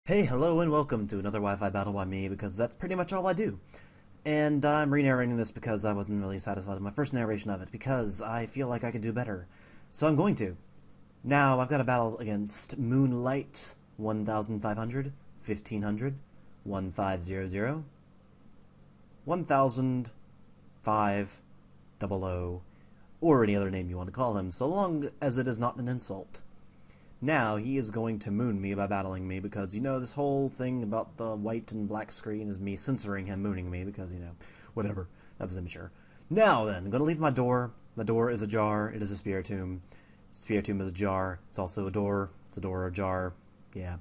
Hey, hello, and welcome to another Wi-Fi battle by me, because that's pretty much all I do. And I'm re-narrating this because I wasn't really satisfied with my first narration of it, because I feel like I could do better. So I'm going to. Now, I've got a battle against Moonlight1500, 1500, 1500, 100500, or any other name you want to call him, so long as it is not an insult. Now he is going to moon me by battling me because, this whole thing about the white and black screen is me censoring him mooning me because, whatever. That was immature. Now then, I'm going to leave my door. My door is ajar. It is a spiritomb. Spiritomb is ajar. It's also a door. It's a door ajar. Yeah.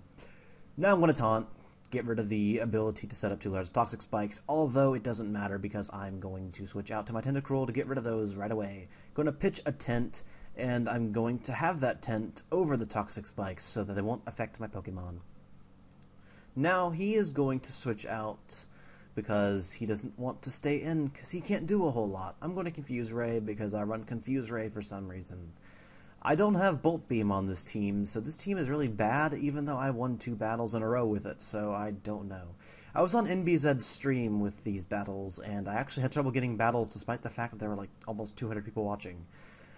Now I'm going to taunt. Get rid of the ability to set up 2 large toxic spikes, although it doesn't matter because I'm going to switch out to my tentacruel to get rid of those right away. Going to pitch a tent, and I'm going to have that tent over the toxic spikes so that they won't affect my Pokemon. Now he is going to switch out because he doesn't want to stay in because he can't do a whole lot. I'm going to Confuse Ray because I run Confuse Ray for some reason. I don't have Bolt Beam on this team, so this team is really bad, even though I won 2 battles in a row with it, so I don't know. I was on NBZ's stream with these battles, and I actually had trouble getting battles despite the fact that there were like almost 200 people watching.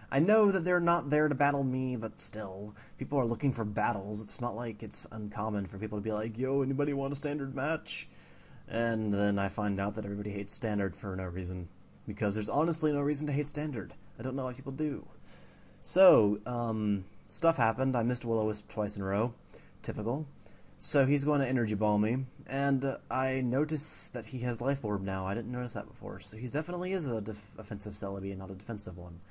I know that they're not there to battle me, but still, people are looking for battles. It's not like it's uncommon for people to be like, yo, anybody want a standard match? And then I find out that everybody hates standard for no reason, because there's honestly no reason to hate standard. I don't know why people do. So, stuff happened. I missed Will-O-Wisp twice in a row. Typical. So he's going to Energy Ball me, and I notice that he has Life Orb now. I didn't notice that before. So he definitely is a offensive Celebi and not a defensive one.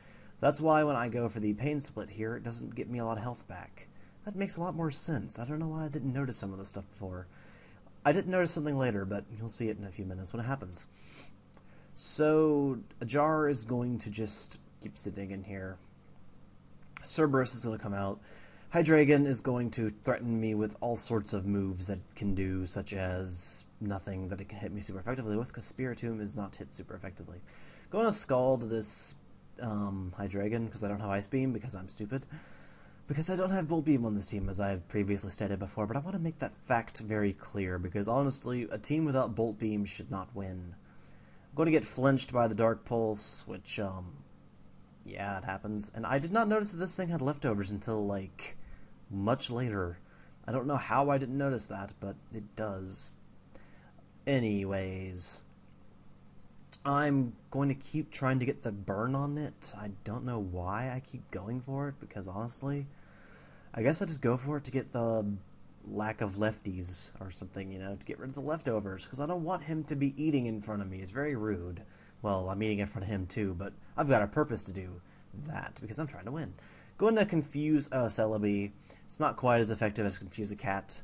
That's why when I go for the Pain Split here, it doesn't get me a lot of health back. That makes a lot more sense. I don't know why I didn't notice some of this stuff before. I didn't notice something later, but you'll see it in a few minutes when it happens. So, Ajar is going to just keep sitting in here. Cerberus is going to come out. Hydreigon is going to threaten me with all sorts of moves that it can do, such as nothing that it can hit me super effectively with, because Spiritomb is not hit super effectively. Going to Scald this Hydreigon, because I don't have Ice Beam, because I'm stupid. Because I don't have Bolt Beam on this team, as I've previously stated before, but I want to make that fact very clear, because honestly, a team without Bolt Beam should not win. I'm going to get flinched by the Dark Pulse, which, yeah, it happens. And I did not notice that this thing had leftovers until, like, much later. I don't know how I didn't notice that, but it does. Anyways, I'm going to keep trying to get the burn on it. I don't know why I keep going for it, because honestly, I guess I just go for it to get the lack of lefties or something, to get rid of the leftovers, because I don't want him to be eating in front of me. It's very rude. Well, I'm eating in front of him too, but I've got a purpose to do that, because I'm trying to win. Going to Confuse Celebi. It's not quite as effective as Confuse a Cat.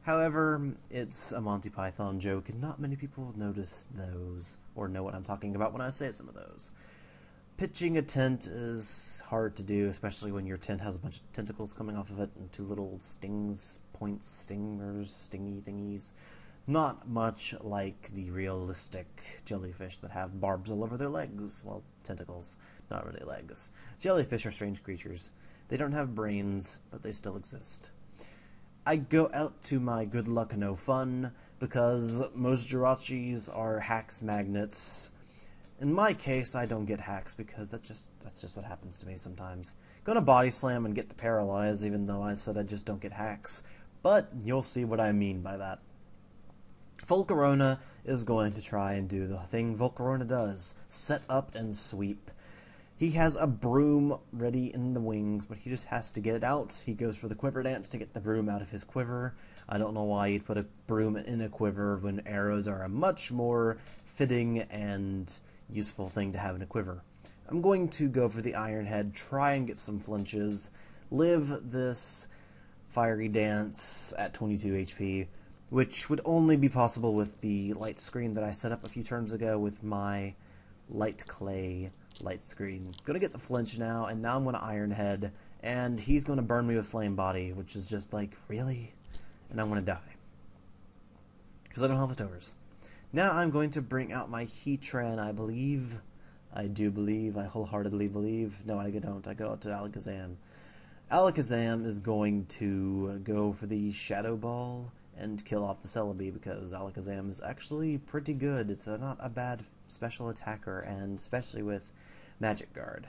However, it's a Monty Python joke, and not many people notice those, or know what I'm talking about when I say some of those. Pitching a tent is hard to do, especially when your tent has a bunch of tentacles coming off of it, and 2 little stingers, stingy thingies. Not much like the realistic jellyfish that have barbs all over their legs. Well, tentacles, not really legs. Jellyfish are strange creatures. They don't have brains, but they still exist. I go out to my good luck no fun, because most Jirachis are hacks magnets. In my case, I don't get hacks, because that's just what happens to me sometimes. Gonna body slam and get the paralyze, even though I said I just don't get hacks. But you'll see what I mean by that. Volcarona is going to try and do the thing Volcarona does. Set up and sweep. He has a broom ready in the wings, but he just has to get it out. He goes for the quiver dance to get the broom out of his quiver. I don't know why you'd put a broom in a quiver when arrows are a much more fitting and useful thing to have in a quiver. I'm going to go for the Iron Head, try and get some flinches, live this fiery dance at 22 HP, which would only be possible with the light screen that I set up a few turns ago with my light clay light screen. Gonna get the flinch now, and now I'm gonna Iron Head, and he's gonna burn me with Flame Body, which is just like, really? And I'm gonna die. Because I don't have leftovers. Now I'm going to bring out my Heatran, I believe. I do believe, I wholeheartedly believe. No, I don't. I go out to Alakazam. Alakazam is going to go for the Shadow Ball, and kill off the Celebi, because Alakazam is actually pretty good. It's not a bad special attacker, and especially with Magic Guard.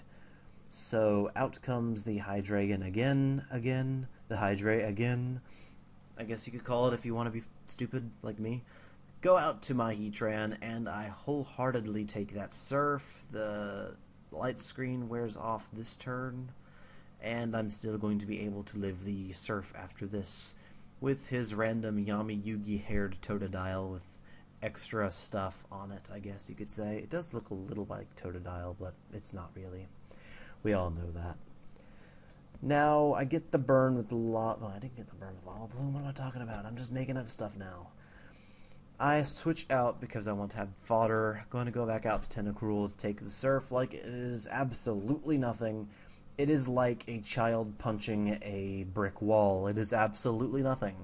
So out comes the Hydreigon again, the Hydra again. I guess you could call it if you want to be stupid like me. Go out to my Heatran, and I wholeheartedly take that Surf. The light screen wears off this turn, and I'm still going to be able to live the Surf after this, with his random Yami Yugi-haired Totodile with extra stuff on it, I guess you could say. It does look a little like Totodile, but it's not really. We all know that. Now, I get the burn with the lava. I didn't get the burn with Lava Bloom. What am I talking about? I'm just making up stuff now. I switch out because I want to have fodder. Going to go back out to Tentacruel to take the Surf like it is absolutely nothing. It is like a child punching a brick wall. It is absolutely nothing.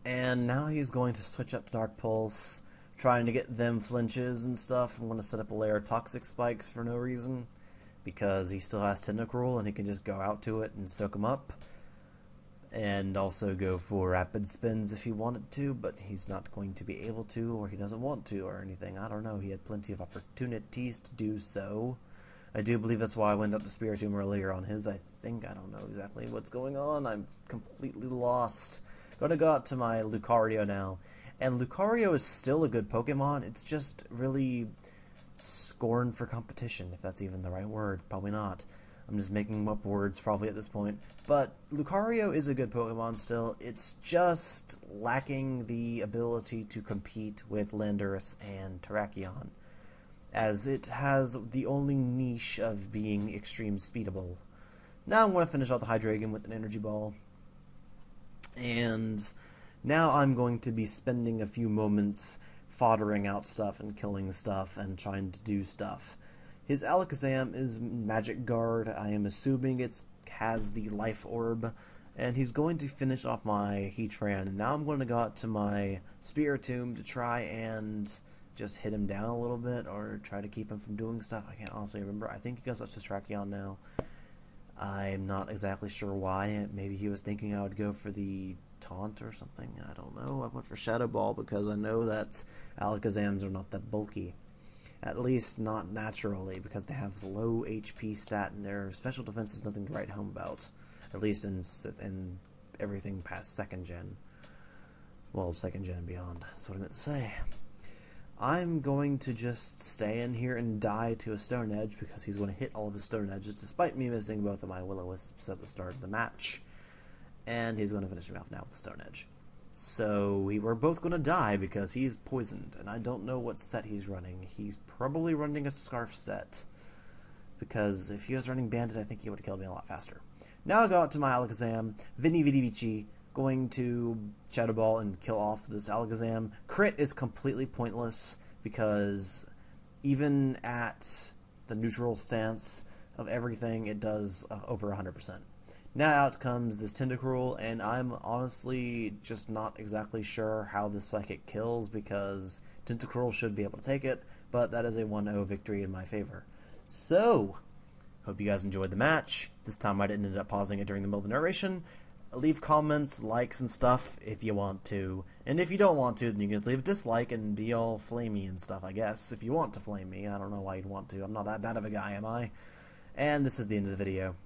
And now he's going to switch up to Dark Pulse, trying to get them flinches and stuff. I'm going to set up a layer of Toxic Spikes for no reason, because he still has Tentacruel and he can just go out to it and soak him up. And also go for Rapid Spins if he wanted to, but he's not going to be able to, or he doesn't want to, or anything. I don't know. He had plenty of opportunities to do so. I do believe that's why I went up to Spiritomb earlier on his. I don't know exactly what's going on. I'm completely lost. Gonna go out to my Lucario now. And Lucario is still a good Pokemon. It's just really scorned for competition, if that's even the right word. Probably not. I'm just making up words probably at this point. But Lucario is a good Pokemon still. It's just lacking the ability to compete with Landorus and Terrakion, as it has the only niche of being extreme speedable. Now I'm going to finish out the Hydreigon with an Energy Ball. And now I'm going to be spending a few moments foddering out stuff and killing stuff and trying to do stuff. His Alakazam is Magic Guard. I am assuming it has the Life Orb, and he's going to finish off my Heatran. And now I'm going to go out to my Spiritomb to try and just hit him down a little bit, or try to keep him from doing stuff. I can't honestly remember. I think he goes up to Terrakion now. I'm not exactly sure why. Maybe he was thinking I would go for the Taunt or something. I don't know. I went for Shadow Ball because I know that Alakazams are not that bulky. At least not naturally, because they have low HP stat and their special defense is nothing to write home about. At least in everything past 2nd gen. Well, 2nd gen and beyond. That's what I meant to say. I'm going to just stay in here and die to a Stone Edge, because he's going to hit all of his Stone Edges, despite me missing both of my Will-O-Wisps at the start of the match. And he's going to finish me off now with the Stone Edge. So we were both going to die because he's poisoned, and I don't know what set he's running. He's probably running a Scarf set, because if he was running Bandit, I think he would have killed me a lot faster. Now I go out to my Alakazam, Vini Vidi Vici, going to Shadow Ball and kill off this Alakazam. Crit is completely pointless, because even at the neutral stance of everything, it does over 100%. Now out comes this Tentacruel, and I'm honestly just not exactly sure how this Psychic kills, because Tentacruel should be able to take it, but that is a 1-0 victory in my favor. So, hope you guys enjoyed the match. This time I didn't end up pausing it during the middle of the narration. Leave comments, likes, and stuff if you want to. And if you don't want to, then you can just leave a dislike and be all flamey and stuff, I guess. If you want to flame me, I don't know why you'd want to. I'm not that bad of a guy, am I? And this is the end of the video.